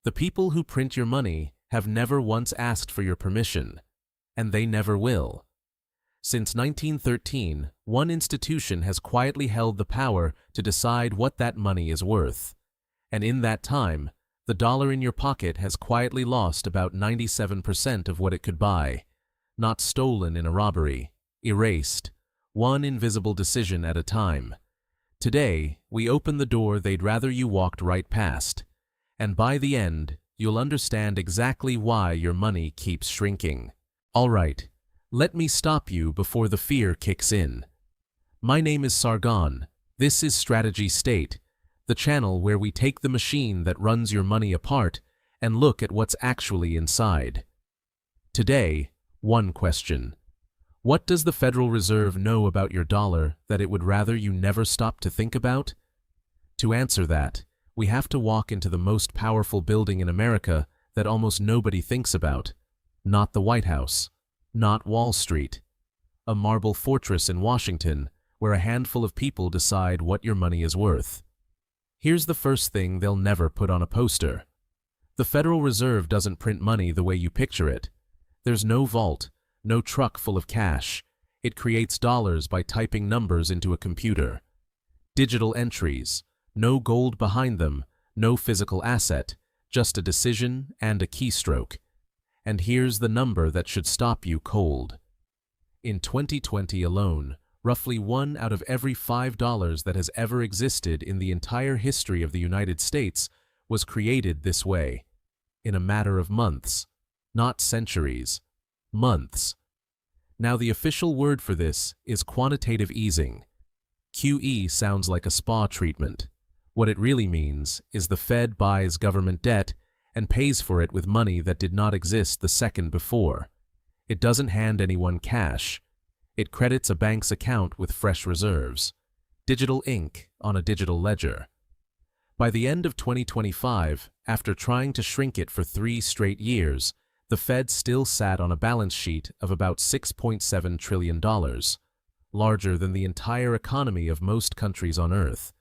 The people who print your money have never once asked for your permission, and they never will. Since 1913, one institution has quietly held the power to decide what that money is worth. And in that time, the dollar in your pocket has quietly lost about 97% of what it could buy. Not stolen in a robbery, erased, one invisible decision at a time. Today, we open the door they'd rather you walked right past. And by the end, you'll understand exactly why your money keeps shrinking. All right, let me stop you before the fear kicks in. My name is Sargon. This is Strategy State, the channel where we take the machine that runs your money apart and look at what's actually inside. Today, one question. What does the Federal Reserve know about your dollar that it would rather you never stop to think about? To answer that, we have to walk into the most powerful building in America that almost nobody thinks about. Not the White House, not Wall Street. A marble fortress in Washington where a handful of people decide what your money is worth. Here's the first thing they'll never put on a poster. The Federal Reserve doesn't print money the way you picture it. There's no vault, no truck full of cash. It creates dollars by typing numbers into a computer. Digital entries. No gold behind them, no physical asset, just a decision and a keystroke. And here's the number that should stop you cold. In 2020 alone, roughly 1 out of every $5 that has ever existed in the entire history of the United States was created this way. In a matter of months. Not centuries. Months. Now the official word for this is quantitative easing. QE sounds like a spa treatment. What it really means is the Fed buys government debt and pays for it with money that did not exist the second before. It doesn't hand anyone cash. It credits a bank's account with fresh reserves. Digital ink on a digital ledger. By the end of 2025, after trying to shrink it for 3 straight years, the Fed still sat on a balance sheet of about $6.7 trillion, larger than the entire economy of most countries on Earth.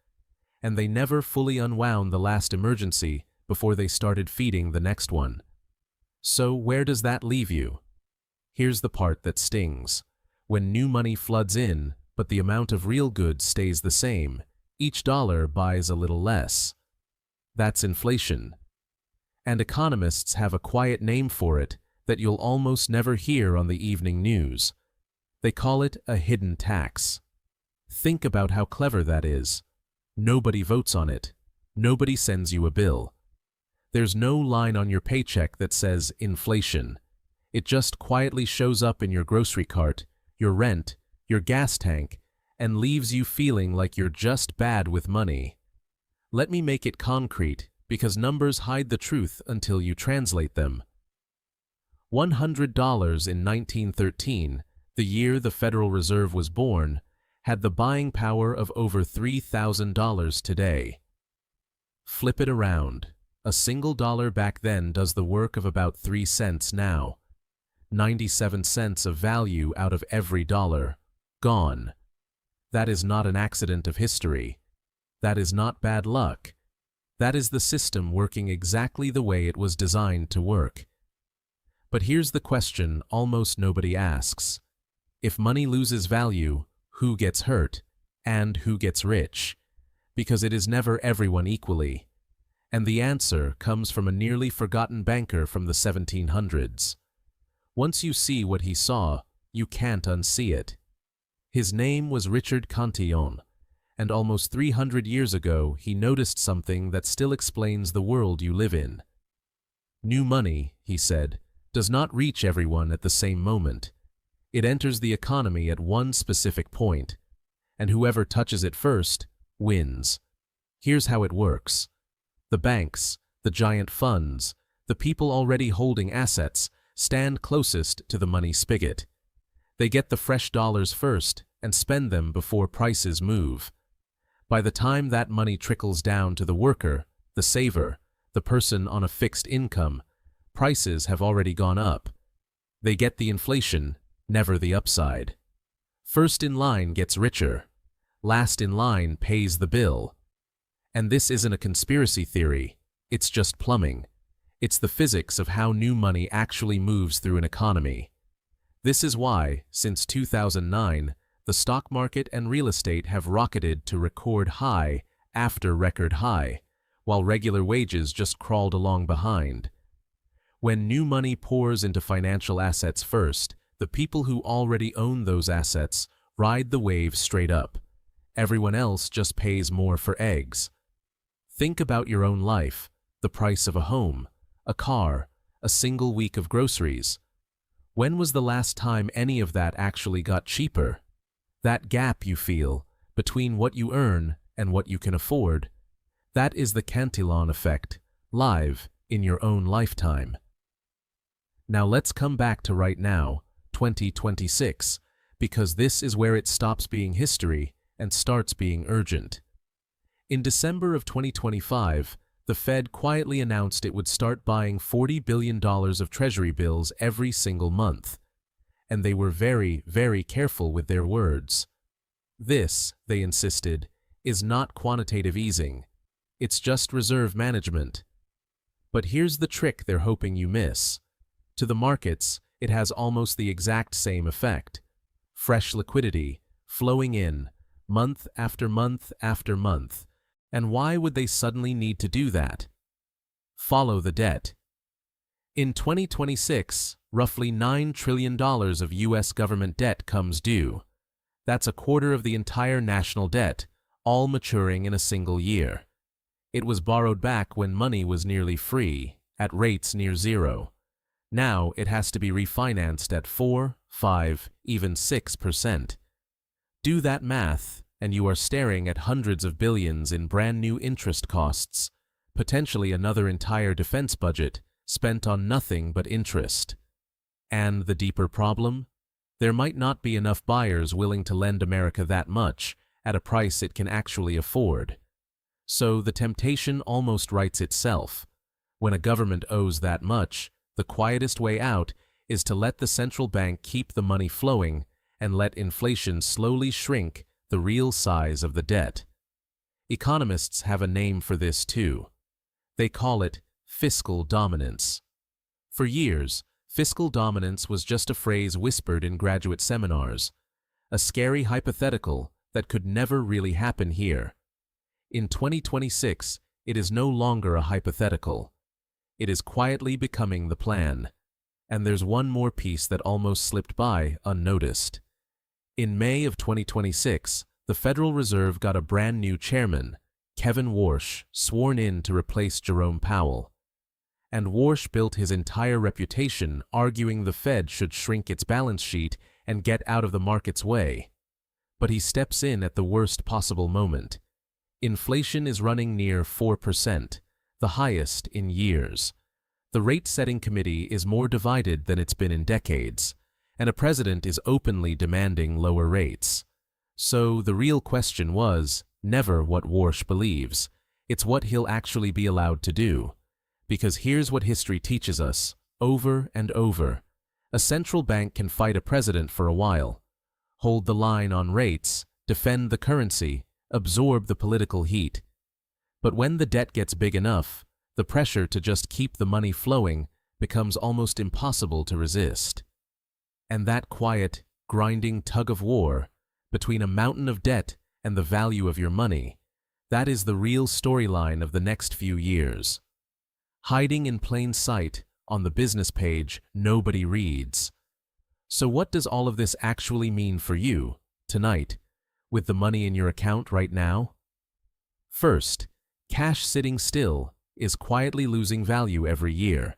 And they never fully unwound the last emergency before they started feeding the next one. So where does that leave you? Here's the part that stings. When new money floods in, but the amount of real goods stays the same, each dollar buys a little less. That's inflation. And economists have a quiet name for it that you'll almost never hear on the evening news. They call it a hidden tax. Think about how clever that is. Nobody votes on it. Nobody sends you a bill. There's no line on your paycheck that says inflation. It just quietly shows up in your grocery cart, your rent, your gas tank, and leaves you feeling like you're just bad with money. Let me make it concrete, because numbers hide the truth until you translate them. $100 in 1913, the year the Federal Reserve was born, had the buying power of over $3,000 today. Flip it around. A single dollar back then does the work of about 3 cents now. 97 cents of value out of every dollar. Gone. That is not an accident of history. That is not bad luck. That is the system working exactly the way it was designed to work. But here's the question almost nobody asks. If money loses value, who gets hurt, and who gets rich? Because it is never everyone equally. And the answer comes from a nearly forgotten banker from the 1700s. Once you see what he saw, you can't unsee it. His name was Richard Cantillon, and almost 300 years ago he noticed something that still explains the world you live in. New money, he said, does not reach everyone at the same moment. It enters the economy at one specific point, and whoever touches it first wins. Here's how it works. The banks, the giant funds, the people already holding assets stand closest to the money spigot. They get the fresh dollars first and spend them before prices move. By the time that money trickles down to the worker, the saver, the person on a fixed income, prices have already gone up. They get the inflation, never the upside. First in line gets richer. Last in line pays the bill. And this isn't a conspiracy theory, it's just plumbing. It's the physics of how new money actually moves through an economy. This is why, since 2009, the stock market and real estate have rocketed to record high after record high, while regular wages just crawled along behind. When new money pours into financial assets first, the people who already own those assets ride the wave straight up. Everyone else just pays more for eggs. Think about your own life, the price of a home, a car, a single week of groceries. When was the last time any of that actually got cheaper? That gap you feel between what you earn and what you can afford, that is the Cantillon Effect, live in your own lifetime. Now let's come back to right now, 2026, because this is where it stops being history and starts being urgent. In December of 2025, the Fed quietly announced it would start buying $40 billion of Treasury bills every single month. And they were very, very careful with their words. This, they insisted, is not quantitative easing. It's just reserve management. But here's the trick they're hoping you miss. To the markets, it has almost the exact same effect. Fresh liquidity, flowing in, month after month after month. And why would they suddenly need to do that? Follow the debt. In 2026, roughly $9 trillion of U.S. government debt comes due. That's a quarter of the entire national debt, all maturing in a single year. It was borrowed back when money was nearly free, at rates near zero. Now it has to be refinanced at 4, 5, even 6%. Do that math, and you are staring at hundreds of billions in brand new interest costs, potentially another entire defense budget spent on nothing but interest. And the deeper problem? There might not be enough buyers willing to lend America that much at a price it can actually afford. So the temptation almost writes itself. When a government owes that much, the quietest way out is to let the central bank keep the money flowing and let inflation slowly shrink the real size of the debt. Economists have a name for this too. They call it fiscal dominance. For years, fiscal dominance was just a phrase whispered in graduate seminars, a scary hypothetical that could never really happen here. In 2026, it is no longer a hypothetical. It is quietly becoming the plan. And there's one more piece that almost slipped by unnoticed. In May of 2026, the Federal Reserve got a brand new chairman, Kevin Warsh, sworn in to replace Jerome Powell. And Warsh built his entire reputation arguing the Fed should shrink its balance sheet and get out of the market's way. But he steps in at the worst possible moment. Inflation is running near 4%, the highest in years. The rate-setting committee is more divided than it's been in decades, and a president is openly demanding lower rates. So the real question was never what Warsh believes, it's what he'll actually be allowed to do. Because here's what history teaches us, over and over. A central bank can fight a president for a while, hold the line on rates, defend the currency, absorb the political heat. But when the debt gets big enough, the pressure to just keep the money flowing becomes almost impossible to resist. And that quiet, grinding tug-of-war between a mountain of debt and the value of your money, that is the real storyline of the next few years. Hiding in plain sight on the business page nobody reads. So what does all of this actually mean for you, tonight, with the money in your account right now? First, cash sitting still is quietly losing value every year.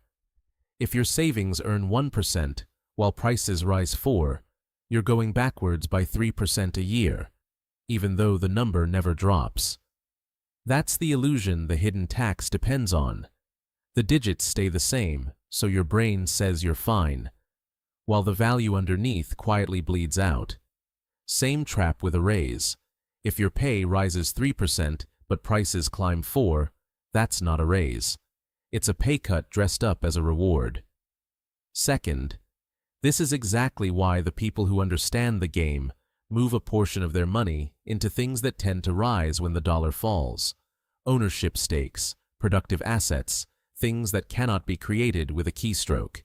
If your savings earn 1%, while prices rise 4%, you're going backwards by 3% a year, even though the number never drops. That's the illusion the hidden tax depends on. The digits stay the same, so your brain says you're fine, while the value underneath quietly bleeds out. Same trap with a raise. If your pay rises 3%, but prices climb 4%, that's not a raise. It's a pay cut dressed up as a reward. Second, this is exactly why the people who understand the game move a portion of their money into things that tend to rise when the dollar falls. Ownership stakes, productive assets, things that cannot be created with a keystroke.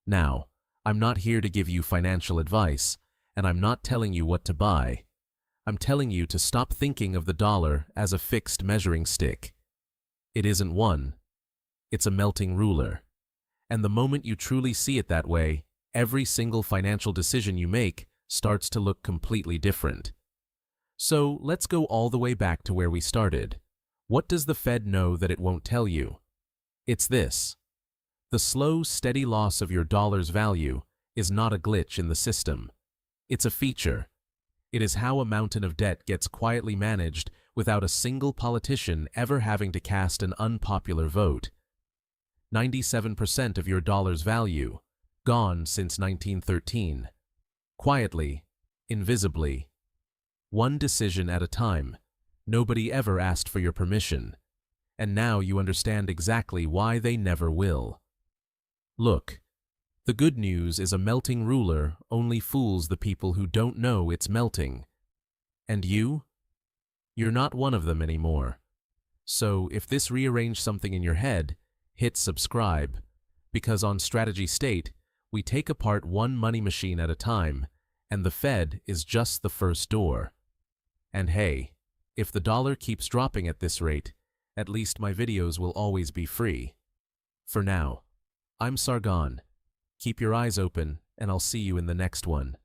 Now, I'm not here to give you financial advice, and I'm not telling you what to buy. I'm telling you to stop thinking of the dollar as a fixed measuring stick. It isn't one. It's a melting ruler. And the moment you truly see it that way, every single financial decision you make starts to look completely different. So let's go all the way back to where we started. What does the Fed know that it won't tell you? It's this. The slow, steady loss of your dollar's value is not a glitch in the system. It's a feature. It is how a mountain of debt gets quietly managed without a single politician ever having to cast an unpopular vote. 97% of your dollar's value, gone since 1913. Quietly, invisibly. One decision at a time. Nobody ever asked for your permission. And now you understand exactly why they never will. Look, the good news is a melting ruler only fools the people who don't know it's melting. And you? You're not one of them anymore. So if this rearranged something in your head, hit subscribe, because on Strategy State, we take apart one money machine at a time, and the Fed is just the first door. And hey, if the dollar keeps dropping at this rate, at least my videos will always be free. For now, I'm Sargon. Keep your eyes open, and I'll see you in the next one.